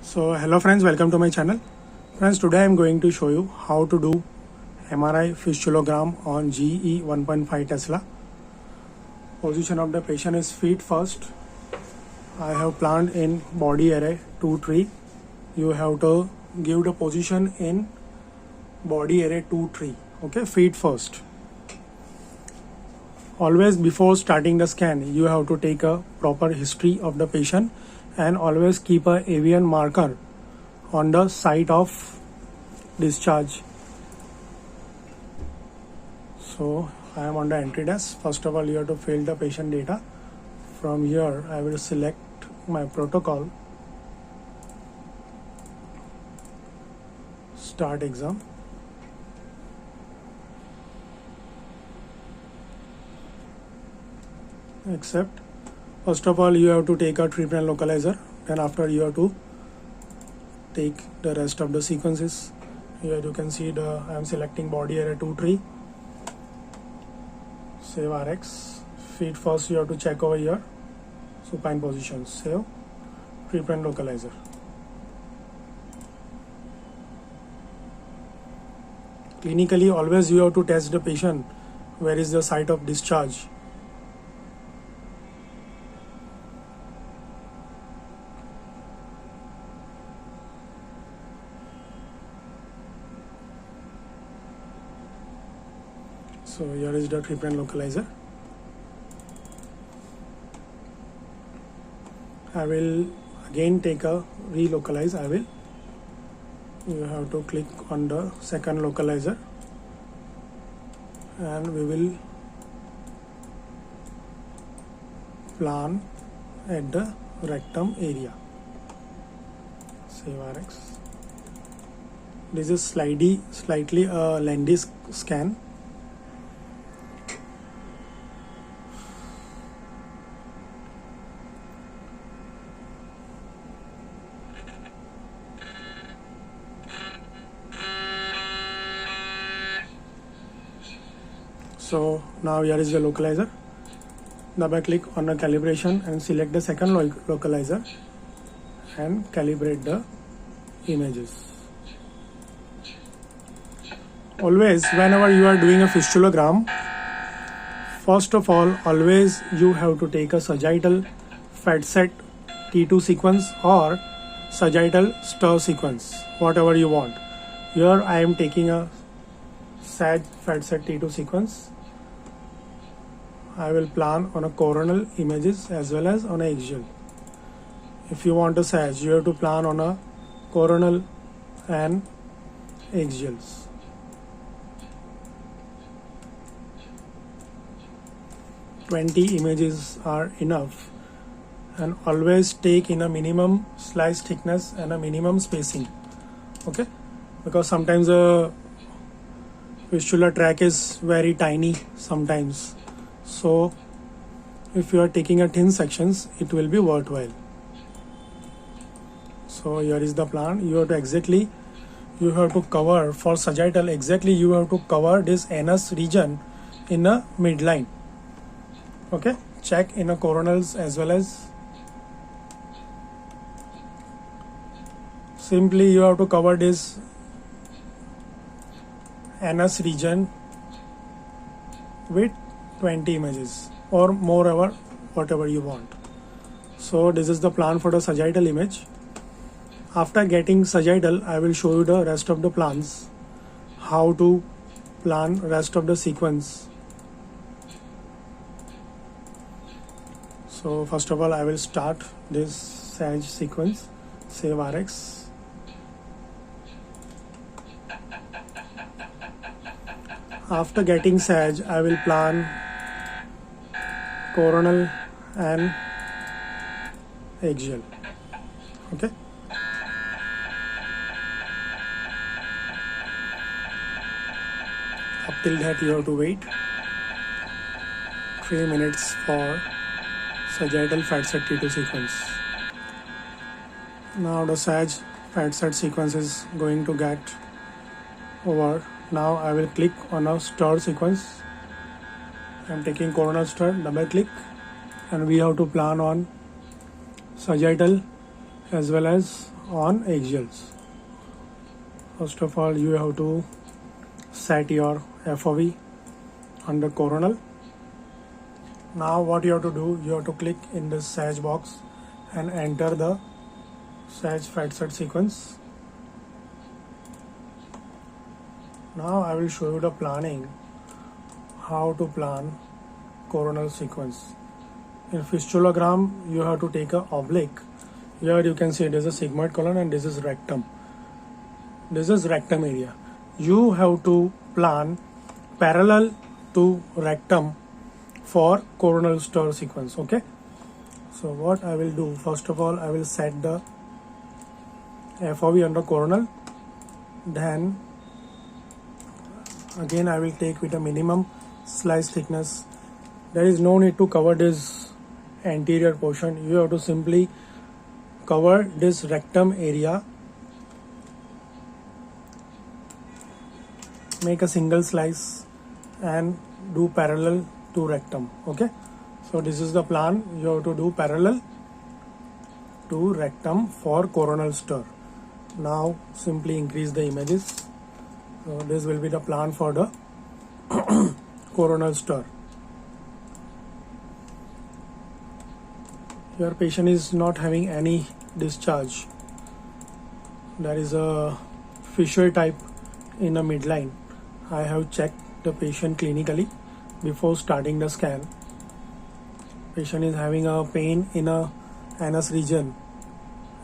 So hello friends, welcome to my channel. Friends, today I am going to show you how to do MRI fistulogram on GE 1.5 Tesla. Position of the patient is feet first. I have planned in body array 2-3. You have to give the position in body array 2-3. Okay, feet first. Always before starting the scan, you have to take a proper history of the patient and always keep a avian marker on the site of discharge. So I am on the entry desk. First of all, you have to fill the patient data. From here, I will select my protocol, start exam. Accept. First of all, you have to take a treatment localizer, then after you have to take the rest of the sequences. Here you can see I am selecting body area 2-3. Save RX. Feet first, you have to check over here. Supine position. Save. Treatment localizer. Clinically, always you have to test the patient where is the site of discharge. So here is the treatment localizer. I will again take a relocalize. You have to click on the second localizer and we will plan at the rectum area. Save RX. This is slightly a lengthy scan. So now here is the localizer. Double click on the calibration and select the second localizer and calibrate the images. Always whenever you are doing a fistulogram, first of all, always you have to take a sagittal fazer T2 sequence or sagittal stir sequence, whatever you want. Here I am taking a sag fazer T2 sequence. I will plan on a coronal images as well as on a axial. If you want a sag, you have to plan on a coronal and axials. "20 images are enough, and always take in a minimum slice thickness and a minimum spacing. Okay, because sometimes a fistula tract is very tiny sometimes. So if you are taking a thin sections, it will be worthwhile. So here is the plan. You have to cover for sagittal, exactly you have to cover this anus region in a midline. Okay, check in a coronals as well as simply you have to cover this anus region with 20 images or moreover whatever you want. So this is the plan for the sagittal image. After getting sagittal, I will show you the rest of the plans, how to plan rest of the sequence. So first of all, I will start this sag sequence. Save RX. After getting sag, I will plan coronal and axial. Okay. Up till that you have to wait 3 minutes for sagittal fazer T2 sequence. Now the sag fazer sequence is going to get over. Now I will click on a stir sequence. I am taking coronal stir, double click, and we have to plan on sagittal as well as on eggshells. First of all, you have to set your FOV on the coronal. Now what you have to do, you have to click in this Sage box and enter the Sage FATSET sequence. Now I will show you the planning, how to plan coronal sequence. In fistulogram, you have to take a oblique. Here you can see it is a sigmoid colon and this is rectum. This is rectum area. You have to plan parallel to rectum for coronal stir sequence. Okay. So what I will do, first of all, I will set the FOV on the coronal. Then again I will take with a minimum slice thickness. There is no need to cover this anterior portion. You have to simply cover this rectum area. Make a single slice and do parallel to rectum. Okay. So this is the plan. You have to do parallel to rectum for coronal stir. Now simply increase the images. So this will be the plan for the coronal stir. Your patient is not having any discharge. There is a fissure type in a midline. I have checked the patient clinically before starting the scan. Patient is having a pain in a anus region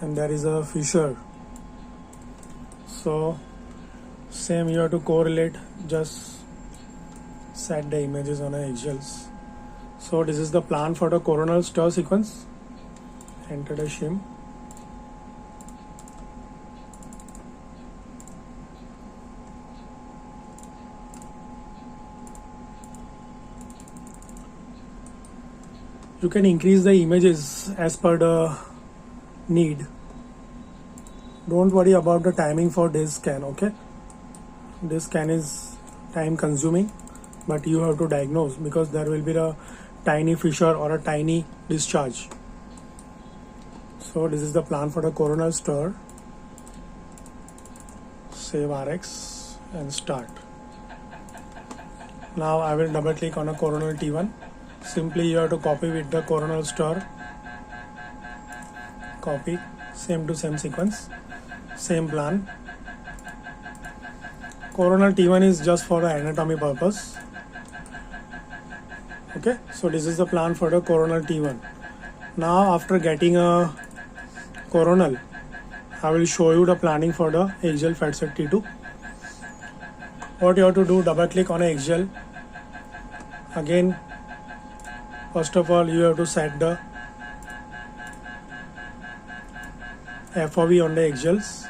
and there is a fissure. So same, you have to correlate, just set the images on the eggshells. So this is the plan for the coronal stir sequence. Enter the shim. You can increase the images as per the need. Don't worry about the timing for this scan, okay? This scan is time consuming, but you have to diagnose because there will be a tiny fissure or a tiny discharge. So this is the plan for the coronal stir. Save RX and start. Now I will double click on a coronal T1. Simply you have to copy with the coronal stir. Copy, same to same sequence, same plan. Coronal T1 is just for the anatomy purpose. Okay, so this is the plan for the coronal T1. Now after getting a coronal, I will show you the planning for the axial FATSET T2. What you have to do, double click on an axial. Again, first of all, you have to set the FOV on the axials.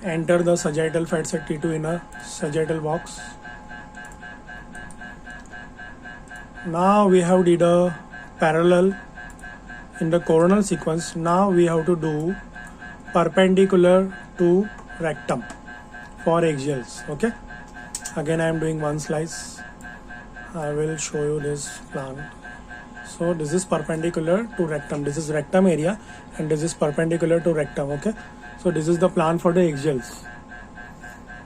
Enter the sagittal FATSET T2 in a sagittal box. Now we have did a parallel in the coronal sequence. Now we have to do perpendicular to rectum for axials. Okay. Again I am doing one slice. I will show you this plan. So this is perpendicular to rectum. This is rectum area and this is perpendicular to rectum. Okay. So this is the plan for the axials.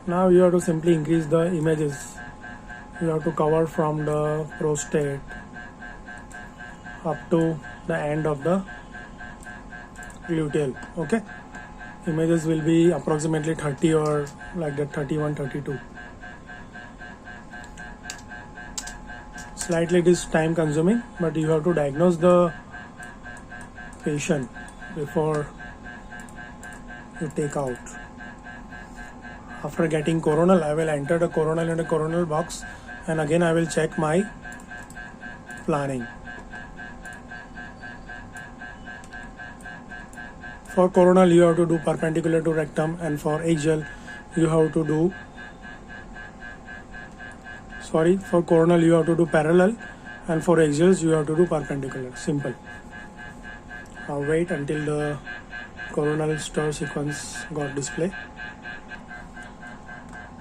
Now you have to simply increase the images. You have to cover from the prostate up to the end of the gluteal. Okay. Images will be approximately 30 or like that, 31, 32. Slightly it is time consuming, but you have to diagnose the patient before you take out. After getting coronal, I will enter the coronal in the coronal box and again I will check my planning. For coronal you have to do perpendicular to rectum and for axial you have to do for coronal you have to do parallel and for axials you have to do perpendicular. Simple. Now wait until the coronal stir sequence got display.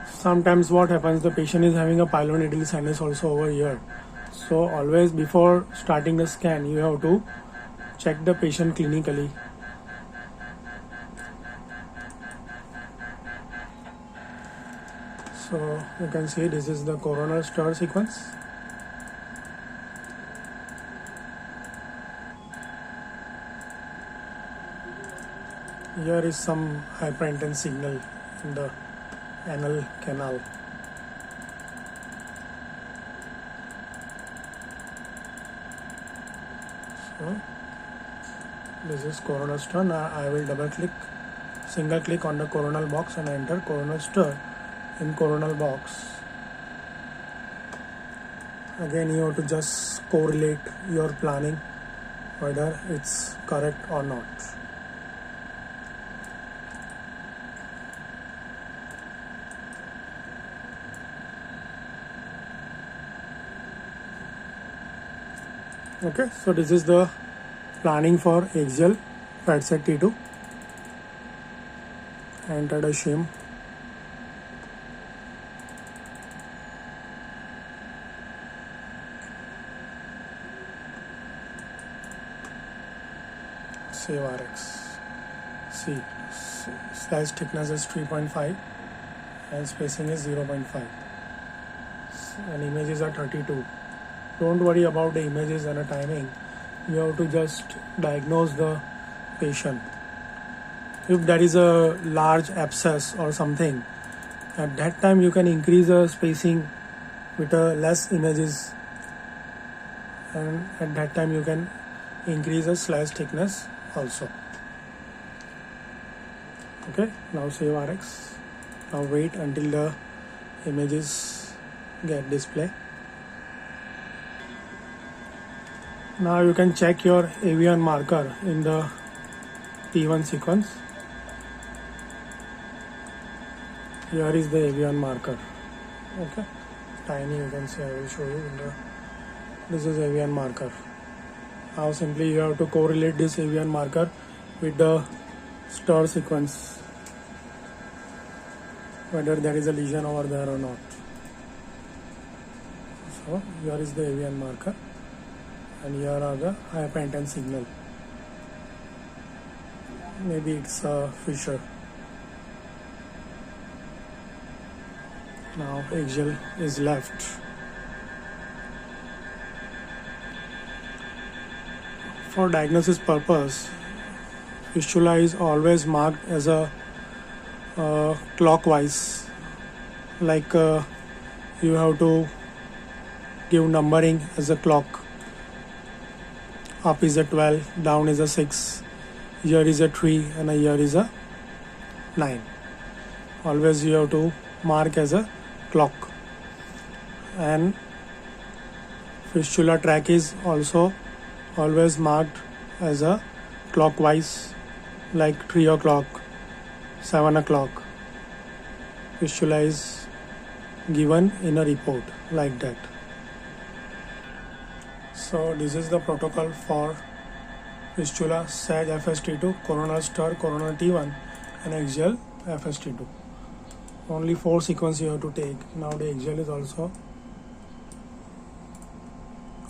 Sometimes what happens, the patient is having a pyeloneedle sinus also over here. So always before starting the scan, you have to check the patient clinically. So you can see this is the coronal stir sequence. Here is some hyperintense signal in the anal canal. So this is coronal stir. Now I will single click on the coronal box and enter coronal stir in coronal box. Again, you have to just correlate your planning whether it's correct or not. Okay, so this is the planning for axial fat set T2. Enter the shim. Save RX. See, slice thickness is 3.5 and spacing is 0.5 and images are 32. Don't worry about the images and the timing. You have to just diagnose the patient. If there is a large abscess or something, at that time you can increase the spacing with less images, and at that time you can increase the slice thickness also. Okay, now save RX. Now wait until the images get display. Now you can check your avian marker in the T1 sequence. Here is the avian marker. Okay, tiny, you can see. I will show you. This is avian marker. Now simply you have to correlate this avian marker with the stir sequence, whether there is a lesion over there or not. So here is the avian marker, and here are the hyperintense signal. Maybe it's a fissure. Now axial is left. For diagnosis purpose, fistula is always marked as a clockwise, like you have to give numbering as a clock. Up is a 12, down is a 6, here is a 3, and here is a 9. Always you have to mark as a clock. And fistula track is also always marked as a clockwise, like 3 o'clock, 7 o'clock. Fistula is given in a report like that. So this is the protocol for fistula, sag FST2, coronal stir, coronal T1, and axial FST2. Only 4 sequences you have to take. Now the axial is also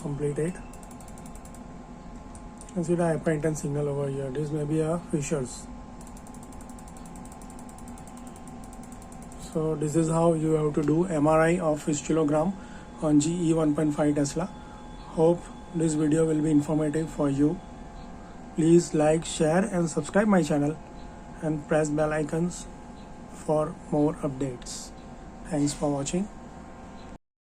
completed. You can see the hyperintense signal over here. This may be a fissures. So this is how you have to do MRI of fistulogram on GE 1.5 Tesla. Hope this video will be informative for you. Please like, share and subscribe my channel and press bell icons for more updates. Thanks for watching.